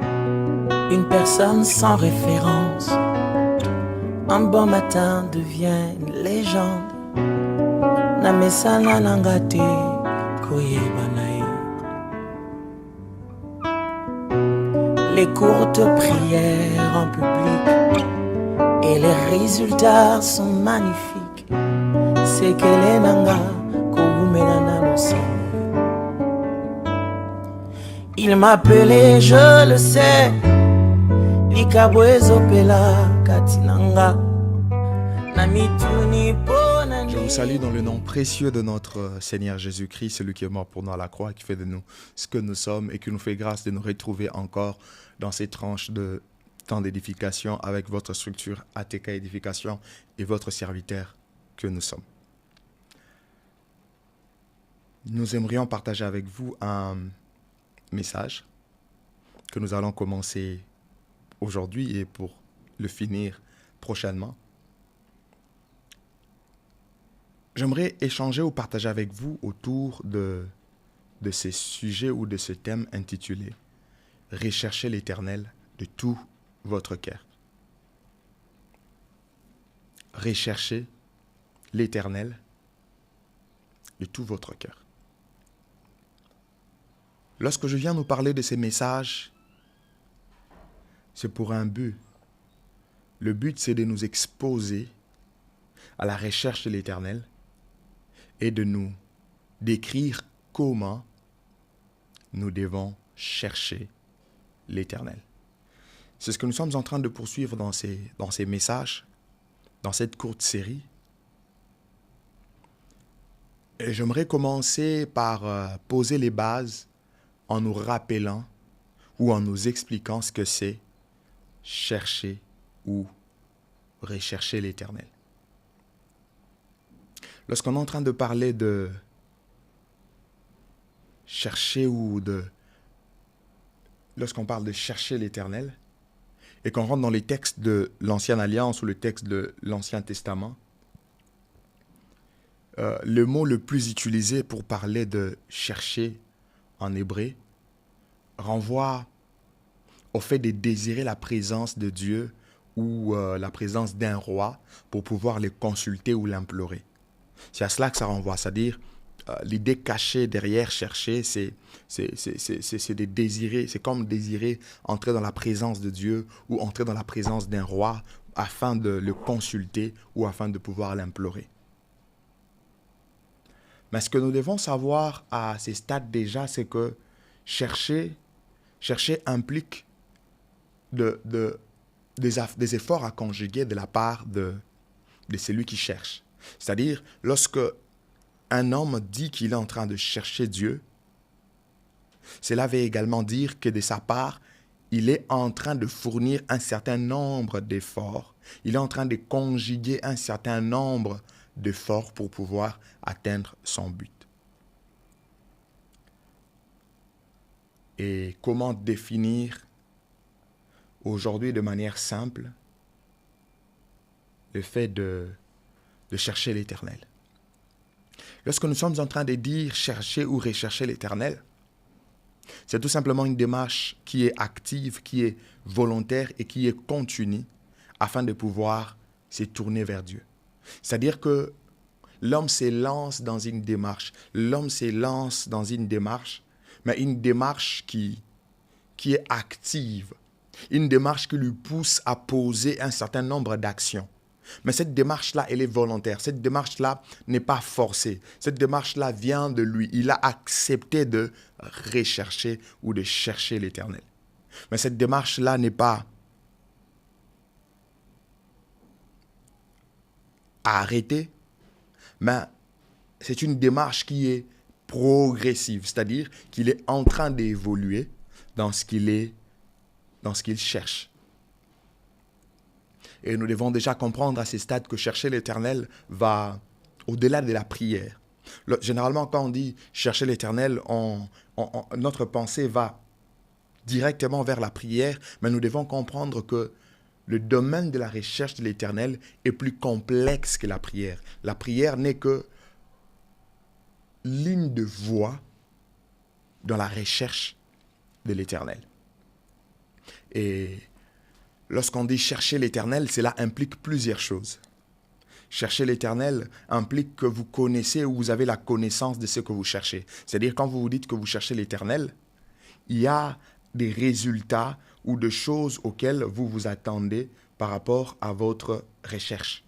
une personne sans référence. Un bon matin devient une légende. Namesana nangate koyebanae. Les courtes prières en public et les résultats sont magnifiques. C'est qu'elle est nanga koumenana l'océan. Il m'appelait, je le sais. Likabwezo pela katinanga. Namituni ponani. Je vous salue dans le nom précieux de notre Seigneur Jésus-Christ, celui qui est mort pour nous à la croix, qui fait de nous ce que nous sommes et qui nous fait grâce de nous retrouver encore dans ces tranches de temps d'édification avec votre structure ATK Édification et votre serviteur que nous sommes. Nous aimerions partager avec vous un message que nous allons commencer aujourd'hui et pour le finir prochainement. J'aimerais échanger ou partager avec vous autour de ces sujets ou de ce thème intitulé « Recherchez l'Éternel de tout votre cœur ». Recherchez l'Éternel de tout votre cœur. Lorsque je viens nous parler de ces messages, c'est pour un but. Le but, c'est de nous exposer à la recherche de l'Éternel et de nous décrire comment nous devons chercher l'Éternel. C'est ce que nous sommes en train de poursuivre dans ces messages, dans cette courte série. Et j'aimerais commencer par poser les bases en nous rappelant ou en nous expliquant ce que c'est chercher ou rechercher l'Éternel. Lorsqu'on est en train de parler de chercher lorsqu'on parle de chercher l'Éternel et qu'on rentre dans les textes de l'Ancienne Alliance ou le texte de l'Ancien Testament, le mot le plus utilisé pour parler de chercher en hébreu renvoie au fait de désirer la présence de Dieu ou la présence d'un roi pour pouvoir le consulter ou l'implorer. C'est à cela que ça renvoie, c'est-à-dire l'idée cachée derrière chercher, c'est de désirer, c'est comme désirer entrer dans la présence de Dieu ou entrer dans la présence d'un roi afin de le consulter ou afin de pouvoir l'implorer. Mais ce que nous devons savoir à ces stades déjà, c'est que chercher implique des efforts à conjuguer de la part de celui qui cherche. C'est-à-dire, lorsque un homme dit qu'il est en train de chercher Dieu, cela veut également dire que de sa part, il est en train de fournir un certain nombre d'efforts. Il est en train de conjuguer un certain nombre d'efforts pour pouvoir atteindre son but. Et comment définir aujourd'hui de manière simple le fait de chercher l'Éternel? Lorsque nous sommes en train de dire chercher ou rechercher l'Éternel, c'est tout simplement une démarche qui est active, qui est volontaire et qui est continue afin de pouvoir se tourner vers Dieu. C'est-à-dire que l'homme s'élance dans une démarche. L'homme s'élance dans une démarche, mais une démarche qui est active. Une démarche qui lui pousse à poser un certain nombre d'actions. Mais cette démarche-là, elle est volontaire. Cette démarche-là n'est pas forcée. Cette démarche-là vient de lui. Il a accepté de rechercher ou de chercher l'Éternel. Mais cette démarche-là n'est pas arrêtée, mais c'est une démarche qui est progressive, c'est-à-dire qu'il est en train d'évoluer dans ce qu'il cherche. Et nous devons déjà comprendre à ces stades que chercher l'Éternel va au-delà de la prière. Généralement, quand on dit chercher l'Éternel, notre pensée va directement vers la prière, mais nous devons comprendre que le domaine de la recherche de l'Éternel est plus complexe que la prière. La prière n'est que ligne de voie dans la recherche de l'Éternel. Et lorsqu'on dit chercher l'Éternel, cela implique plusieurs choses. Chercher l'Éternel implique que vous connaissez ou vous avez la connaissance de ce que vous cherchez. C'est-à-dire quand vous vous dites que vous cherchez l'Éternel, il y a des résultats ou de choses auxquelles vous vous attendez par rapport à votre recherche.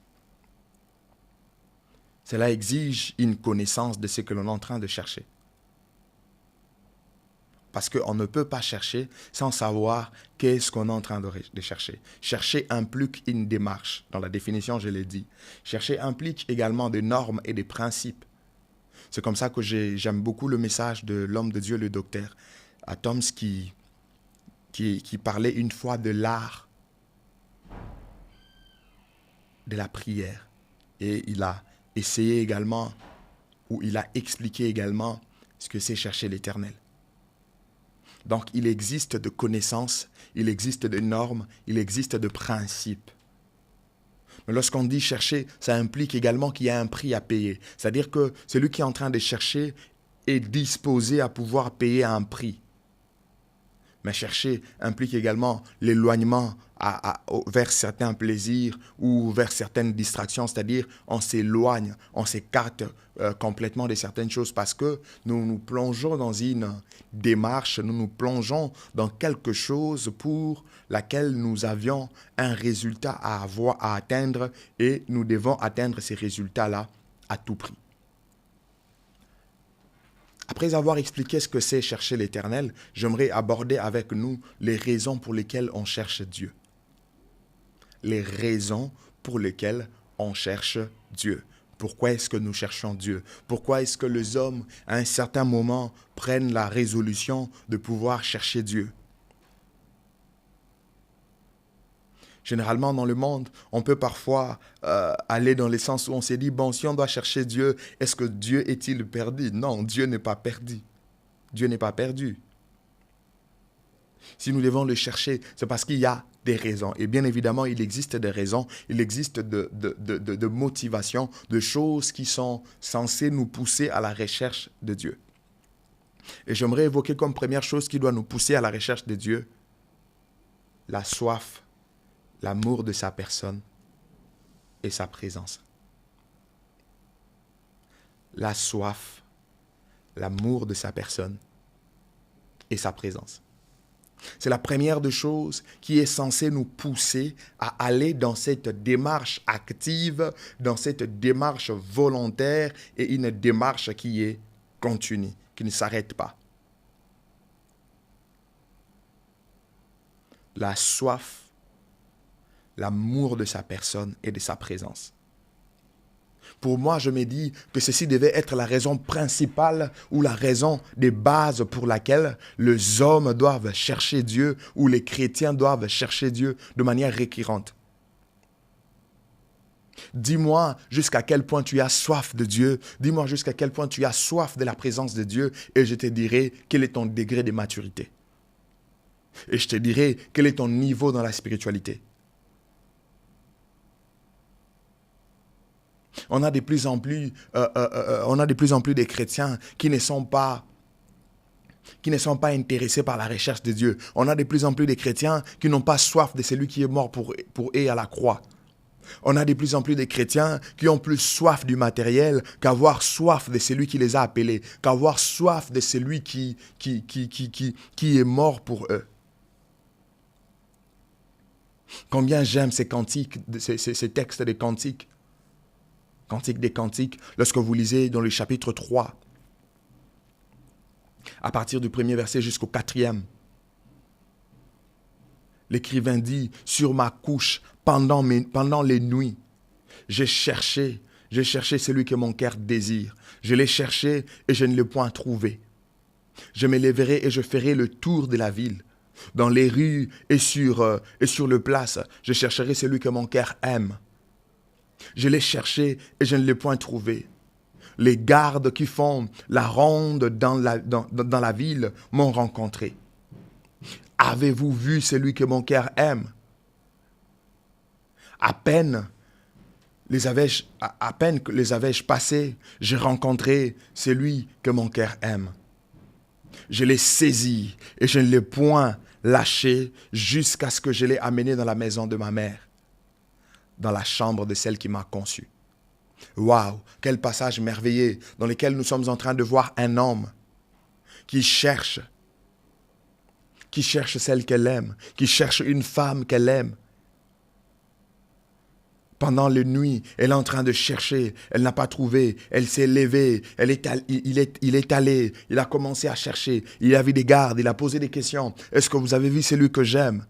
Cela exige une connaissance de ce que l'on est en train de chercher. Parce qu'on ne peut pas chercher sans savoir qu'est-ce qu'on est en train de chercher. Chercher implique une démarche. Dans la définition, je l'ai dit. Chercher implique également des normes et des principes. C'est comme ça que j'aime beaucoup le message de l'homme de Dieu, le docteur Thoms, qui parlait une fois de l'art de la prière. Et il a essayé également, ou il a expliqué également ce que c'est chercher l'Éternel. Donc, il existe de connaissances, il existe de normes, il existe de principes. Mais lorsqu'on dit chercher, ça implique également qu'il y a un prix à payer. C'est-à-dire que celui qui est en train de chercher est disposé à pouvoir payer un prix. Mais chercher implique également l'éloignement vers certains plaisirs ou vers certaines distractions, c'est-à-dire on s'éloigne, on s'écarte complètement de certaines choses parce que nous nous plongeons dans une démarche, nous nous plongeons dans quelque chose pour laquelle nous avions un résultat à atteindre et nous devons atteindre ces résultats-là à tout prix. Après avoir expliqué ce que c'est chercher l'Éternel, j'aimerais aborder avec nous les raisons pour lesquelles on cherche Dieu. Les raisons pour lesquelles on cherche Dieu. Pourquoi est-ce que nous cherchons Dieu? Pourquoi est-ce que les hommes, à un certain moment, prennent la résolution de pouvoir chercher Dieu? Généralement, dans le monde, on peut parfois aller dans le sens où on s'est dit, bon, si on doit chercher Dieu, est-ce que Dieu est-il perdu? Non, Dieu n'est pas perdu. Dieu n'est pas perdu. Si nous devons le chercher, c'est parce qu'il y a des raisons. Et bien évidemment, il existe des raisons, il existe de motivations, de choses qui sont censées nous pousser à la recherche de Dieu. Et j'aimerais évoquer comme première chose qui doit nous pousser à la recherche de Dieu, la soif, l'amour de sa personne et sa présence. La soif, l'amour de sa personne et sa présence. C'est la première des choses qui est censée nous pousser à aller dans cette démarche active, dans cette démarche volontaire et une démarche qui est continue, qui ne s'arrête pas. La soif, l'amour de sa personne et de sa présence. Pour moi, je me dis que ceci devait être la raison principale ou la raison de base pour laquelle les hommes doivent chercher Dieu ou les chrétiens doivent chercher Dieu de manière récurrente. Dis-moi jusqu'à quel point tu as soif de Dieu. Dis-moi jusqu'à quel point tu as soif de la présence de Dieu et je te dirai quel est ton degré de maturité. Et je te dirai quel est ton niveau dans la spiritualité. On a de plus en plus de chrétiens qui ne sont pas intéressés par la recherche de Dieu. On a de plus en plus de chrétiens qui n'ont pas soif de celui qui est mort pour eux à la croix. On a de plus en plus de chrétiens qui ont plus soif du matériel qu'avoir soif de celui qui les a appelés, qu'avoir soif de celui qui est mort pour eux. Combien j'aime ces cantiques, ces textes des cantiques. Cantique des Cantiques, lorsque vous lisez dans le chapitre 3, à partir du premier verset jusqu'au 4e, l'écrivain dit, « Sur ma couche, pendant les nuits, j'ai cherché celui que mon cœur désire. Je l'ai cherché et je ne l'ai point trouvé. Je me lèverai et je ferai le tour de la ville. Dans les rues et sur le place, je chercherai celui que mon cœur aime. Je l'ai cherché et je ne l'ai point trouvé. Les gardes qui font la ronde dans la ville m'ont rencontré. Avez-vous vu celui que mon cœur aime? À peine que les avais-je passés, j'ai rencontré celui que mon cœur aime. Je l'ai saisi et je ne l'ai point lâché jusqu'à ce que je l'ai amené dans la maison de ma mère, dans la chambre de celle qui m'a conçu. Waouh, quel passage merveilleux dans lequel nous sommes en train de voir un homme qui cherche celle qu'elle aime, qui cherche une femme qu'elle aime. Pendant les nuits, elle est en train de chercher, elle n'a pas trouvé, elle s'est levée, il est allé, il a commencé à chercher, il a vu des gardes, il a posé des questions. Est-ce que vous avez vu celui que j'aime?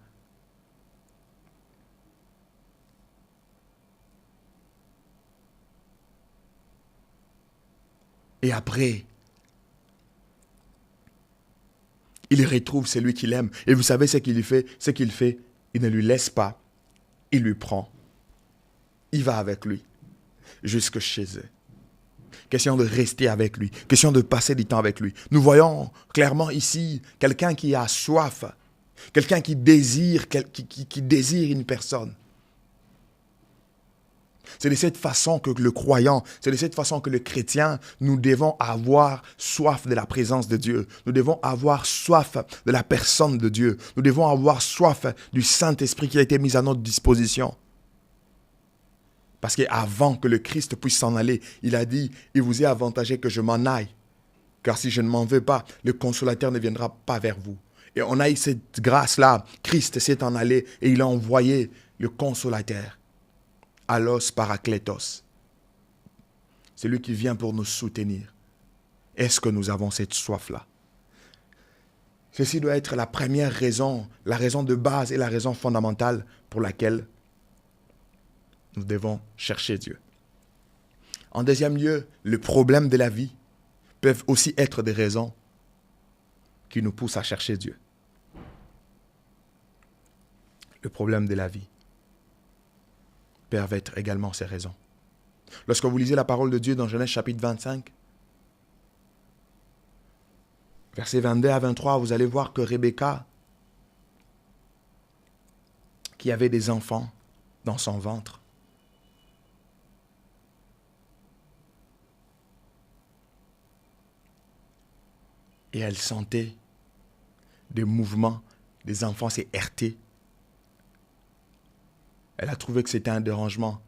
Et après, il retrouve celui qu'il aime. Et vous savez ce qu'il fait? Ce qu'il fait, il ne lui laisse pas, il lui prend. Il va avec lui jusque chez eux. Question de rester avec lui. Question de passer du temps avec lui. Nous voyons clairement ici quelqu'un qui a soif. Quelqu'un qui désire, qui désire une personne. C'est de cette façon que le croyant, c'est de cette façon que le chrétien, nous devons avoir soif de la présence de Dieu. Nous devons avoir soif de la personne de Dieu. Nous devons avoir soif du Saint-Esprit qui a été mis à notre disposition. Parce qu'avant que le Christ puisse s'en aller, il a dit, il vous est avantagé que je m'en aille. Car si je ne m'en vais pas, le consolateur ne viendra pas vers vous. Et on a eu cette grâce-là. Christ s'est en allé et il a envoyé le consolateur. Allos Parakletos. C'est lui qui vient pour nous soutenir. Est-ce que nous avons cette soif-là? Ceci doit être la première raison, la raison de base et la raison fondamentale pour laquelle nous devons chercher Dieu. En deuxième lieu, le problème de la vie peuvent aussi être des raisons qui nous poussent à chercher Dieu. Le problème de la vie peuvent être également ces raisons. Lorsque vous lisez la parole de Dieu dans Genèse chapitre 25, versets 22 à 23, vous allez voir que Rebecca, qui avait des enfants dans son ventre, et elle sentait des mouvements, des enfants s'est heurtés. Elle a trouvé que c'était un dérangement.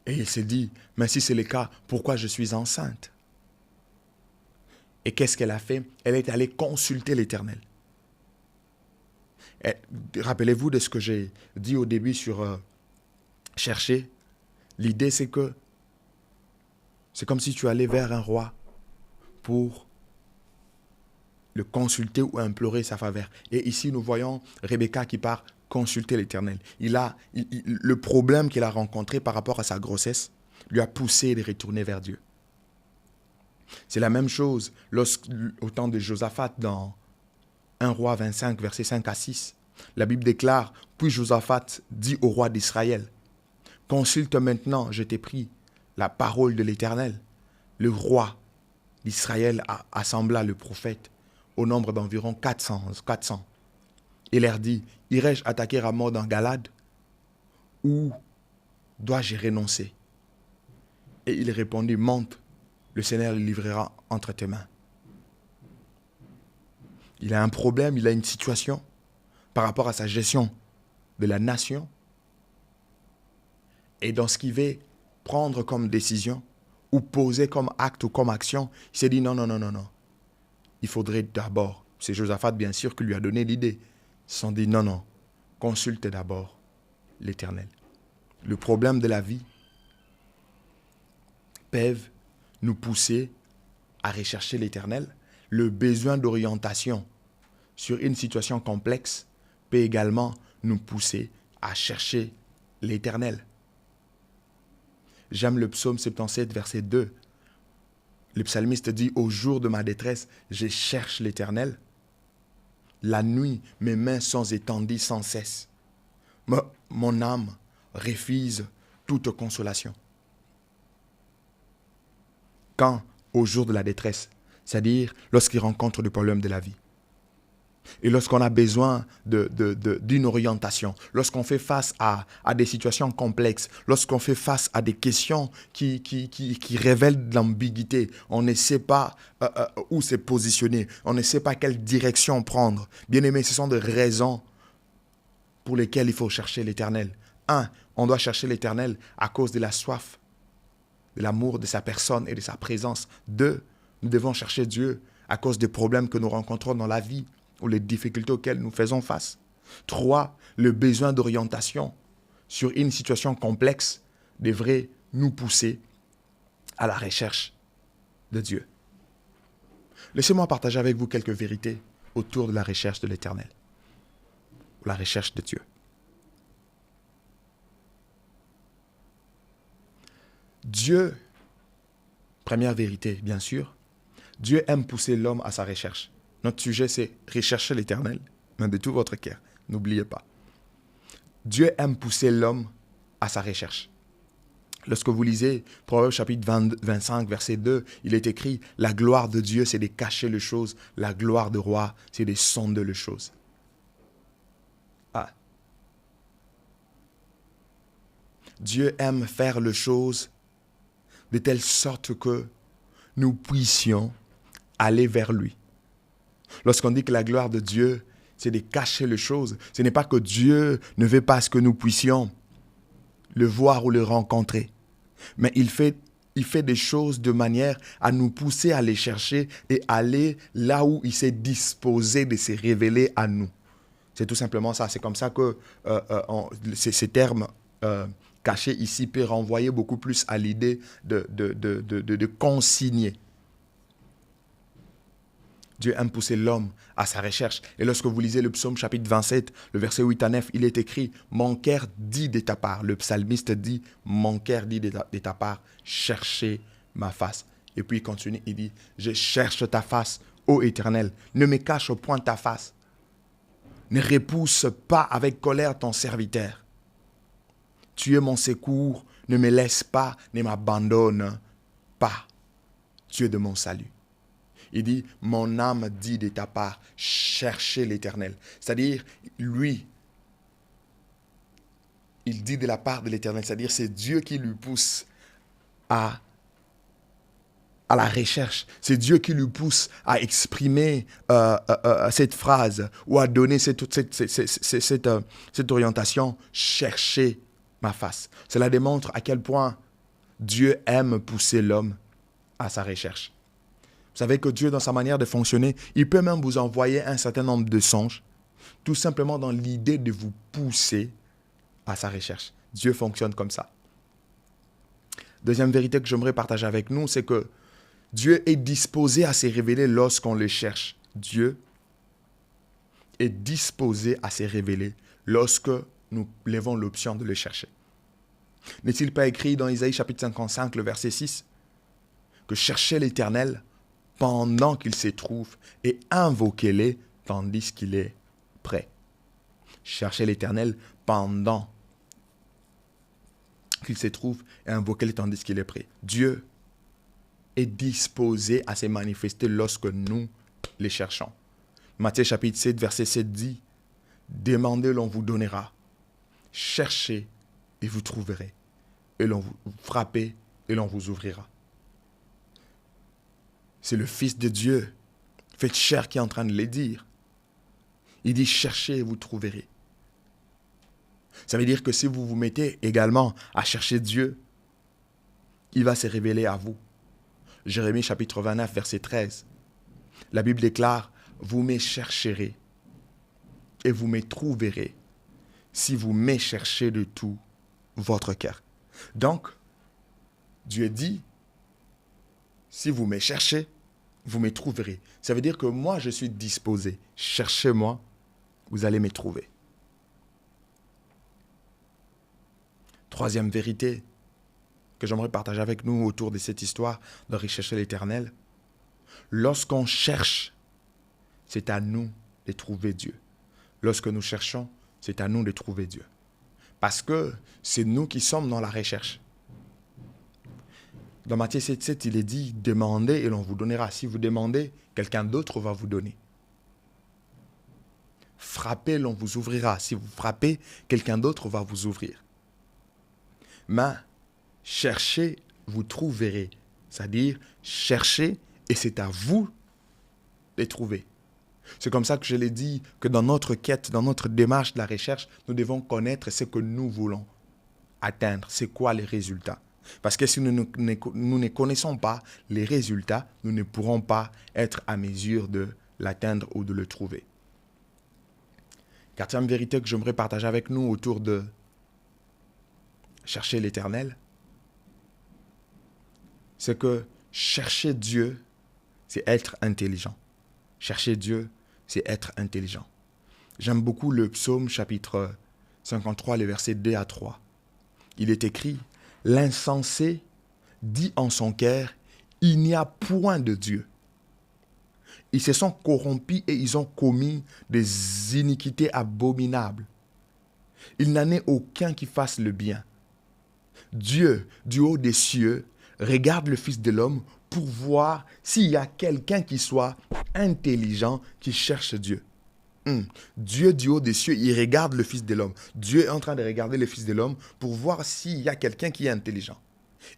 Et il s'est dit, mais si c'est le cas, pourquoi je suis enceinte? Et qu'est-ce qu'elle a fait? Elle est allée consulter l'Éternel. Rappelez-vous de ce que j'ai dit au début sur chercher. L'idée, c'est que c'est comme si tu allais vers un roi pour le consulter ou implorer sa faveur. Et ici, nous voyons Rebecca qui part consulter l'Éternel. Le problème qu'il a rencontré par rapport à sa grossesse lui a poussé de retourner vers Dieu. C'est la même chose au temps de Josaphat dans 1 Roi 25, versets 5 à 6. La Bible déclare, puis Josaphat dit au roi d'Israël, consulte maintenant, je t'ai pris, la parole de l'Éternel. Le roi d'Israël assembla le prophète au nombre d'environ 400. Il leur dit, irai-je attaquer Ramoth en Galade ou dois-je renoncer? Et il répondit, monte, le Seigneur le livrera entre tes mains. Il a un problème, il a une situation par rapport à sa gestion de la nation. Et dans ce qu'il veut prendre comme décision ou poser comme acte ou comme action, il s'est dit non. Il faudrait d'abord, c'est Josaphat bien sûr qui lui a donné l'idée. Ils se sont dit non, consulte d'abord l'Éternel. Le problème de la vie peuvent nous pousser à rechercher l'Éternel. Le besoin d'orientation sur une situation complexe peut également nous pousser à chercher l'Éternel. J'aime le psaume 77, verset 2. Le psalmiste dit, au jour de ma détresse, je cherche l'Éternel. La nuit, mes mains sont étendues sans cesse. Mon âme refuse toute consolation. Quand, au jour de la détresse, c'est-à-dire lorsqu'il rencontre le problème de la vie. Et lorsqu'on a besoin d'une orientation, lorsqu'on fait face à des situations complexes, lorsqu'on fait face à des questions qui révèlent de l'ambiguïté, on ne sait pas où se positionner, on ne sait pas quelle direction prendre. Bien aimé, ce sont des raisons pour lesquelles il faut chercher l'Éternel. Un, on doit chercher l'Éternel à cause de la soif, de l'amour de sa personne et de sa présence. Deux, nous devons chercher Dieu à cause des problèmes que nous rencontrons dans la vie ou les difficultés auxquelles nous faisons face. 3. Le besoin d'orientation sur une situation complexe devrait nous pousser à la recherche de Dieu. Laissez-moi partager avec vous quelques vérités autour de la recherche de l'Éternel, ou la recherche de Dieu. Dieu, première vérité, bien sûr, Dieu aime pousser l'homme à sa recherche. Notre sujet, c'est rechercher l'Éternel, mais de tout votre cœur. N'oubliez pas. Dieu aime pousser l'homme à sa recherche. Lorsque vous lisez Proverbe chapitre 25, verset 2, il est écrit « La gloire de Dieu, c'est de cacher les choses. La gloire du roi, c'est de sonder les choses. » Ah. Dieu aime faire les choses de telle sorte que nous puissions aller vers lui. Lorsqu'on dit que la gloire de Dieu, c'est de cacher les choses, ce n'est pas que Dieu ne veut pas que nous puissions le voir ou le rencontrer. Mais il fait des choses de manière à nous pousser à les chercher et aller là où il s'est disposé de se révéler à nous. C'est tout simplement ça. C'est comme ça que ces termes cachés ici peuvent renvoyer beaucoup plus à l'idée de consigner. Dieu aime pousser l'homme à sa recherche. Et lorsque vous lisez le psaume chapitre 27, le verset 8 à 9, il est écrit « Mon cœur dit de ta part ». Le psalmiste dit « Mon cœur dit de ta part, cherchez ma face ». Et puis il continue, il dit « Je cherche ta face, ô Éternel, ne me cache point ta face. Ne repousse pas avec colère ton serviteur. Tu es mon secours, ne me laisse pas, ne m'abandonne pas. Tu es de mon salut. » Il dit, mon âme dit de ta part, cherchez l'Éternel. C'est-à-dire, lui, il dit de la part de l'Éternel. C'est-à-dire, c'est Dieu qui lui pousse à la recherche. C'est Dieu qui lui pousse à exprimer cette phrase ou à donner cette orientation, cherchez ma face. Cela démontre à quel point Dieu aime pousser l'homme à sa recherche. Vous savez que Dieu, dans sa manière de fonctionner, il peut même vous envoyer un certain nombre de songes, tout simplement dans l'idée de vous pousser à sa recherche. Dieu fonctionne comme ça. Deuxième vérité que j'aimerais partager avec nous, c'est que Dieu est disposé à se révéler lorsqu'on le cherche. Dieu est disposé à se révéler lorsque nous levons l'option de le chercher. N'est-il pas écrit dans Isaïe chapitre 55, le verset 6, que cherchez l'Éternel pendant qu'il se trouve et invoquez-le tandis qu'il est prêt. Cherchez l'Éternel pendant qu'il se trouve et invoquez-le tandis qu'il est prêt. Dieu est disposé à se manifester lorsque nous les cherchons. Matthieu chapitre 7, verset 7 dit « Demandez, l'on vous donnera. Cherchez et vous trouverez. Et l'on vous frappez et l'on vous ouvrira. » C'est le Fils de Dieu, fait chair, qui est en train de le dire. Il dit, cherchez et vous trouverez. Ça veut dire que si vous vous mettez également à chercher Dieu, il va se révéler à vous. Jérémie chapitre 29, verset 13. La Bible déclare, vous me chercherez et vous me trouverez si vous me cherchez de tout votre cœur. Donc, Dieu dit, si vous me cherchez, vous me trouverez. Ça veut dire que moi, je suis disposé. Cherchez-moi, vous allez me trouver. Troisième vérité que j'aimerais partager avec nous autour de cette histoire de rechercher l'Éternel. Lorsqu'on cherche, c'est à nous de trouver Dieu. Lorsque nous cherchons, c'est à nous de trouver Dieu. Parce que c'est nous qui sommes dans la recherche. Dans Matthieu 7,7, il est dit, demandez et l'on vous donnera. Si vous demandez, quelqu'un d'autre va vous donner. frappez, l'on vous ouvrira. Si vous frappez, quelqu'un d'autre va vous ouvrir. Mais cherchez, vous trouverez. C'est-à-dire, cherchez et c'est à vous de trouver. C'est comme ça que je l'ai dit, que dans notre quête, dans notre démarche de la recherche, nous devons connaître ce que nous voulons atteindre. C'est quoi les résultats? Parce que si nous ne connaissons pas les résultats, nous ne pourrons pas être à mesure de l'atteindre ou de le trouver. Quatrième vérité que j'aimerais partager avec nous autour de chercher l'Éternel, c'est que chercher Dieu, c'est être intelligent. Chercher Dieu, c'est être intelligent. J'aime beaucoup le psaume chapitre 53, les versets 2 à 3. Il est écrit, « L'insensé dit en son cœur, il n'y a point de Dieu. Ils se sont corrompus et ils ont commis des iniquités abominables. Il n'en est aucun qui fasse le bien. Dieu, du haut des cieux, regarde le Fils de l'homme pour voir s'il y a quelqu'un qui soit intelligent, qui cherche Dieu. Dieu du haut des cieux, il regarde le Fils de l'homme. Dieu est en train de regarder le Fils de l'homme pour voir s'il y a quelqu'un qui est intelligent.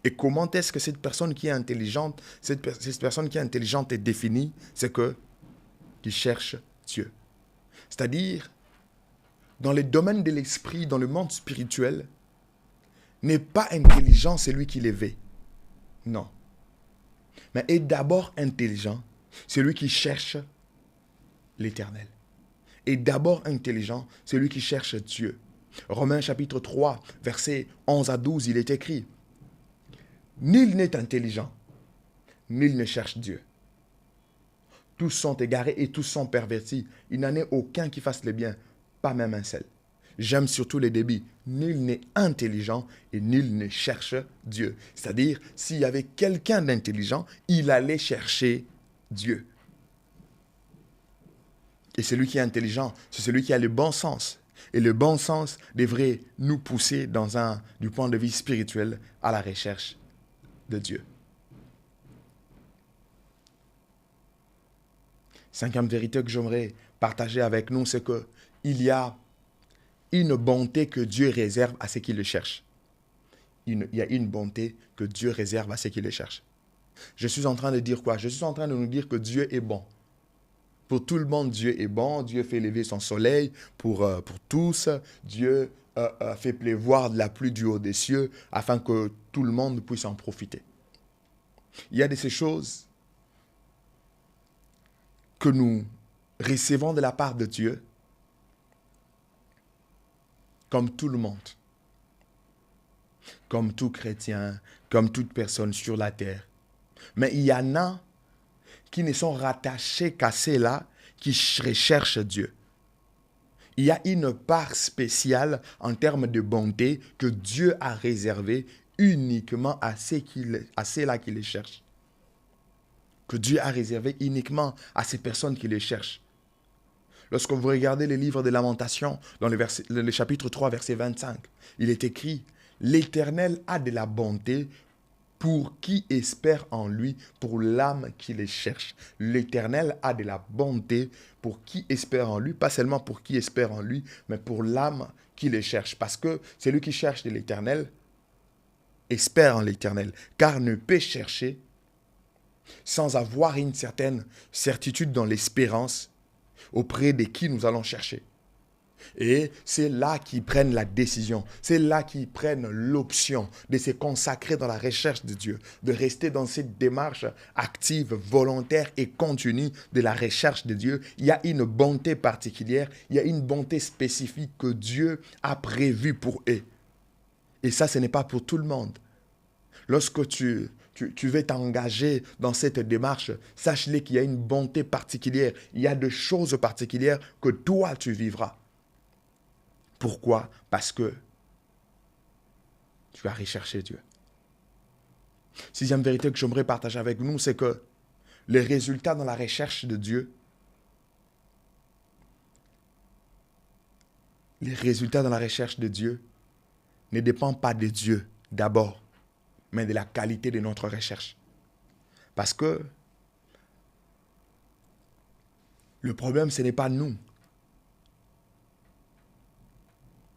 Et comment est-ce que cette personne qui est intelligente, cette personne qui est intelligente est définie? C'est que qui cherche Dieu. C'est-à-dire, dans les domaines de l'esprit, dans le monde spirituel, n'est pas intelligent celui qui l'éveille. Non. Mais est d'abord intelligent celui qui cherche l'Éternel. Est d'abord intelligent celui qui cherche Dieu. Romains chapitre 3, versets 11 à 12, il est écrit, « Nul n'est intelligent, nul ne cherche Dieu. Tous sont égarés et tous sont pervertis. Il n'en est aucun qui fasse le bien, pas même un seul. » J'aime surtout les débits. Nul n'est intelligent et nul ne cherche Dieu. C'est-à-dire, s'il y avait quelqu'un d'intelligent, il allait chercher Dieu. Et celui qui est intelligent, c'est celui qui a le bon sens. Et le bon sens devrait nous pousser du point de vue spirituel à la recherche de Dieu. Cinquième vérité que j'aimerais partager avec nous, c'est qu'il y a une bonté que Dieu réserve à ceux qui le cherchent. Il y a une bonté que Dieu réserve à ceux qui le cherchent. Je suis en train de dire quoi? Je suis en train de nous dire que Dieu est bon. Pour tout le monde, Dieu est bon. Dieu fait lever son soleil pour tous. Dieu fait pleuvoir de la pluie du haut des cieux afin que tout le monde puisse en profiter. Il y a de ces choses que nous recevons de la part de Dieu comme tout le monde, comme tout chrétien, comme toute personne sur la terre. Mais il y en a qui ne sont rattachés qu'à ceux-là qui recherchent Dieu. Il y a une part spéciale en termes de bonté que Dieu a réservée uniquement à ceux-là qui les cherchent. Que Dieu a réservé uniquement à ces personnes qui les cherchent. Lorsque vous regardez le livre des Lamentations, dans le chapitre 3, verset 25, il est écrit « L'Éternel a de la bonté pour qui espère en lui, pour l'âme qui les cherche. » L'Éternel a de la bonté pour qui espère en lui, pas seulement pour qui espère en lui, mais pour l'âme qui les cherche. Parce que celui qui cherche de l'Éternel espère en l'Éternel, car ne peut chercher sans avoir une certaine certitude dans l'espérance auprès de qui nous allons chercher. Et c'est là qu'ils prennent la décision, c'est là qu'ils prennent l'option de se consacrer dans la recherche de Dieu, de rester dans cette démarche active, volontaire et continue de la recherche de Dieu. Il y a une bonté particulière, il y a une bonté spécifique que Dieu a prévue pour eux. Et ça, ce n'est pas pour tout le monde. Lorsque tu veux t'engager dans cette démarche, sache-le qu'il y a une bonté particulière. Il y a des choses particulières que toi, tu vivras. Pourquoi? Parce que tu as recherché Dieu. Sixième vérité que j'aimerais partager avec nous, c'est que les résultats dans la recherche de Dieu, les résultats dans la recherche de Dieu ne dépendent pas de Dieu d'abord, mais de la qualité de notre recherche. Parce que le problème, ce n'est pas nous.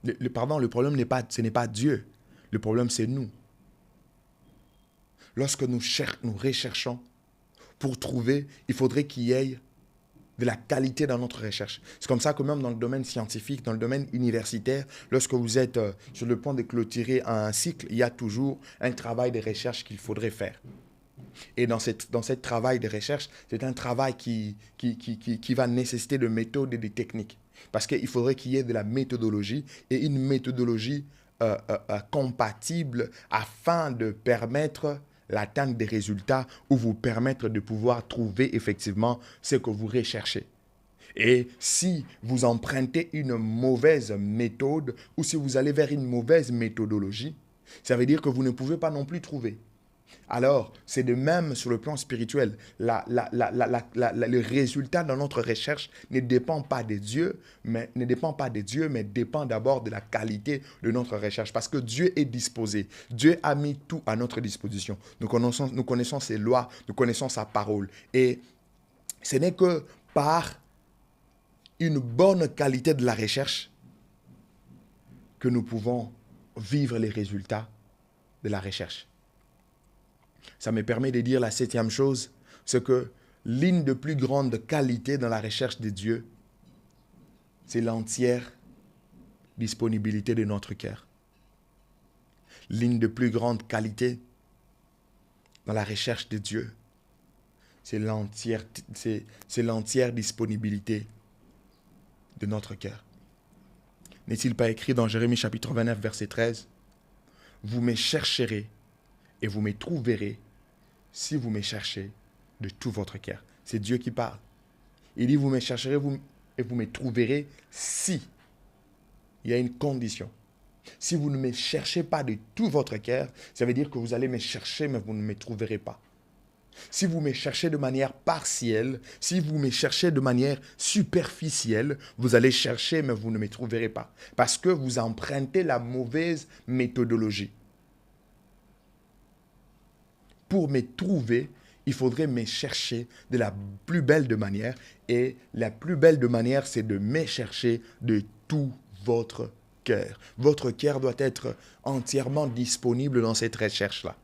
Le problème ce n'est pas Dieu. Le problème, c'est nous. Lorsque nous recherchons pour trouver, il faudrait qu'il y ait de la qualité dans notre recherche. C'est comme ça que même dans le domaine scientifique, dans le domaine universitaire, lorsque vous êtes sur le point de clôturer un cycle, il y a toujours un travail de recherche qu'il faudrait faire. Et dans ce travail de recherche, c'est un travail qui va nécessiter de méthodes et de techniques. Parce qu'il faudrait qu'il y ait de la méthodologie et une méthodologie compatible afin de permettre l'atteinte des résultats ou vous permettre de pouvoir trouver effectivement ce que vous recherchez. Et si vous empruntez une mauvaise méthode ou si vous allez vers une mauvaise méthodologie, ça veut dire que vous ne pouvez pas non plus trouver. Alors, c'est de même sur le plan spirituel. Le résultat de notre recherche ne dépend pas de Dieu, mais dépend d'abord de la qualité de notre recherche. Parce que Dieu est disposé. Dieu a mis tout à notre disposition. Nous connaissons ses lois, nous connaissons sa parole. Et ce n'est que par une bonne qualité de la recherche que nous pouvons vivre les résultats de la recherche. Ça me permet de dire la 7e chose, c'est que l'une des plus grandes qualités dans la recherche de Dieu, c'est l'entière disponibilité de notre cœur. L'une des plus grandes qualités dans la recherche de Dieu, c'est l'entière disponibilité de notre cœur. N'est-il pas écrit dans Jérémie chapitre 29, verset 13 ? Vous me chercherez et vous me trouverez si vous me cherchez de tout votre cœur. C'est Dieu qui parle. Il dit, vous me chercherez et vous me trouverez si. Il y a une condition. Si vous ne me cherchez pas de tout votre cœur, ça veut dire que vous allez me chercher, mais vous ne me trouverez pas. Si vous me cherchez de manière partielle, si vous me cherchez de manière superficielle, vous allez chercher, mais vous ne me trouverez pas. Parce que vous empruntez la mauvaise méthodologie. Pour me trouver, il faudrait me chercher de la plus belle de manière. Et la plus belle de manière, c'est de me chercher de tout votre cœur. Votre cœur doit être entièrement disponible dans cette recherche-là.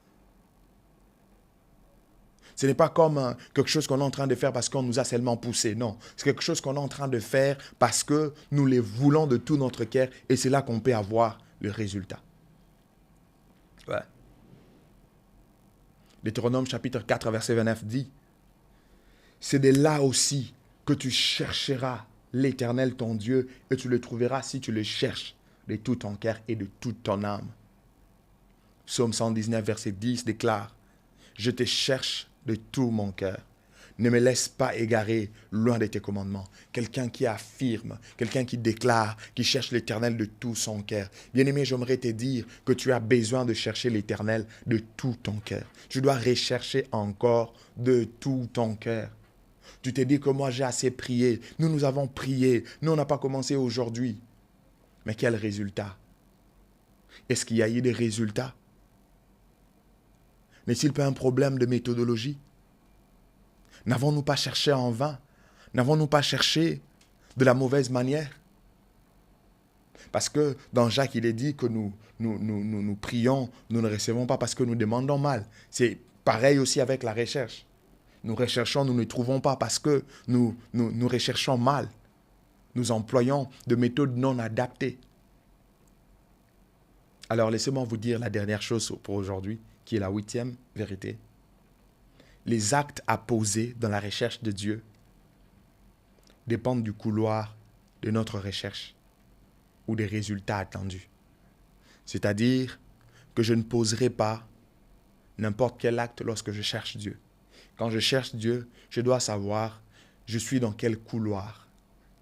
Ce n'est pas comme quelque chose qu'on est en train de faire parce qu'on nous a seulement poussé. Non, c'est quelque chose qu'on est en train de faire parce que nous les voulons de tout notre cœur et c'est là qu'on peut avoir le résultat. Ouais. Deutéronome chapitre 4, verset 29 dit, « C'est de là aussi que tu chercheras l'Éternel ton Dieu et tu le trouveras si tu le cherches de tout ton cœur et de toute ton âme. » Psaume 119, verset 10 déclare, « Je te cherche de tout mon cœur. Ne me laisse pas égarer loin de tes commandements. » Quelqu'un qui affirme, quelqu'un qui déclare, qui cherche l'Éternel de tout son cœur. Bien-aimé, j'aimerais te dire que tu as besoin de chercher l'Éternel de tout ton cœur. Tu dois rechercher encore de tout ton cœur. Tu te dis que moi j'ai assez prié. Nous avons prié. Nous, on n'a pas commencé aujourd'hui. Mais quel résultat? Est-ce qu'il y a eu des résultats? N'est-il pas un problème de méthodologie? N'avons-nous pas cherché en vain? N'avons-nous pas cherché de la mauvaise manière? Parce que dans Jacques, il est dit que nous prions, nous ne recevons pas parce que nous demandons mal. C'est pareil aussi avec la recherche. Nous recherchons, nous ne trouvons pas parce que nous recherchons mal. Nous employons de méthodes non adaptées. Alors laissez-moi vous dire la dernière chose pour aujourd'hui, qui est la 8e vérité. Les actes à poser dans la recherche de Dieu dépendent du couloir de notre recherche ou des résultats attendus. C'est-à-dire que je ne poserai pas n'importe quel acte lorsque je cherche Dieu. Quand je cherche Dieu, je dois savoir, je suis dans quel couloir,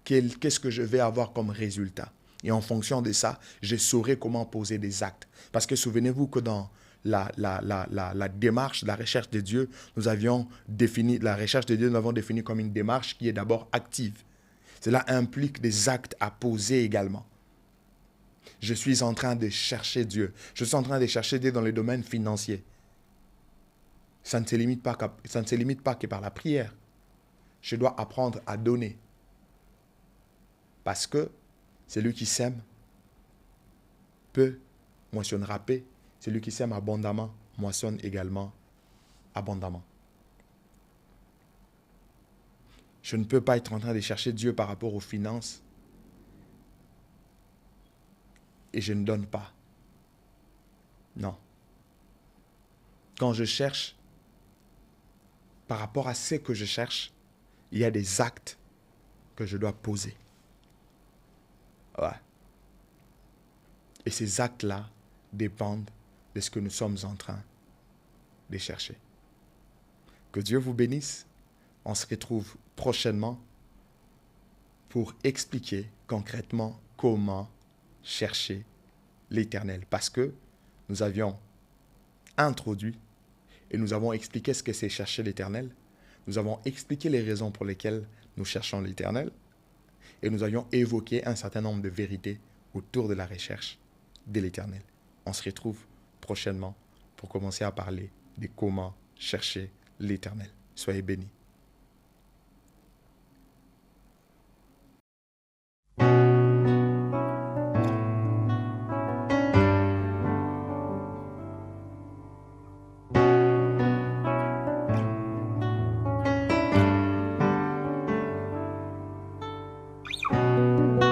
qu'est-ce que je vais avoir comme résultat. Et en fonction de ça, je saurai comment poser des actes. Parce que souvenez-vous que dans la démarche, la recherche de Dieu, nous avons défini comme une démarche qui est d'abord active. Cela implique des actes à poser également. Je suis en train de chercher Dieu. Je suis en train de chercher Dieu dans le domaine financier. Ça ne se limite pas que par la prière. Je dois apprendre à donner. Parce que celui qui sème peu moissonnera paix. Celui qui sème abondamment moissonne également abondamment. Je ne peux pas être en train de chercher Dieu par rapport aux finances et je ne donne pas. Non. Quand je cherche, par rapport à ce que je cherche, il y a des actes que je dois poser. Ouais. Et ces actes-là dépendent de ce que nous sommes en train de chercher. Que Dieu vous bénisse. On se retrouve prochainement pour expliquer concrètement comment chercher l'Éternel. Parce que nous avions introduit et nous avons expliqué ce que c'est chercher l'Éternel. Nous avons expliqué les raisons pour lesquelles nous cherchons l'Éternel. Et nous avions évoqué un certain nombre de vérités autour de la recherche de l'Éternel. On se retrouve prochainement pour commencer à parler de comment chercher l'Éternel. Soyez bénis.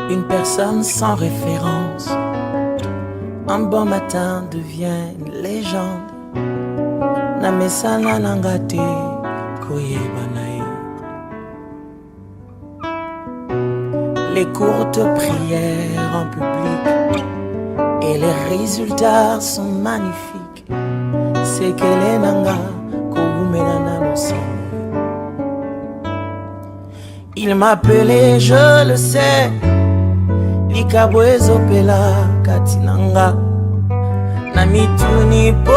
Une personne sans référence, un bon matin devient une légende. Namesana nangate koyebanae. Les courtes prières en public et les résultats sont magnifiques. C'est que les nanga koumenana l'océan. Il m'appelait, je le sais. Likabwezo pela katinanga na mituni po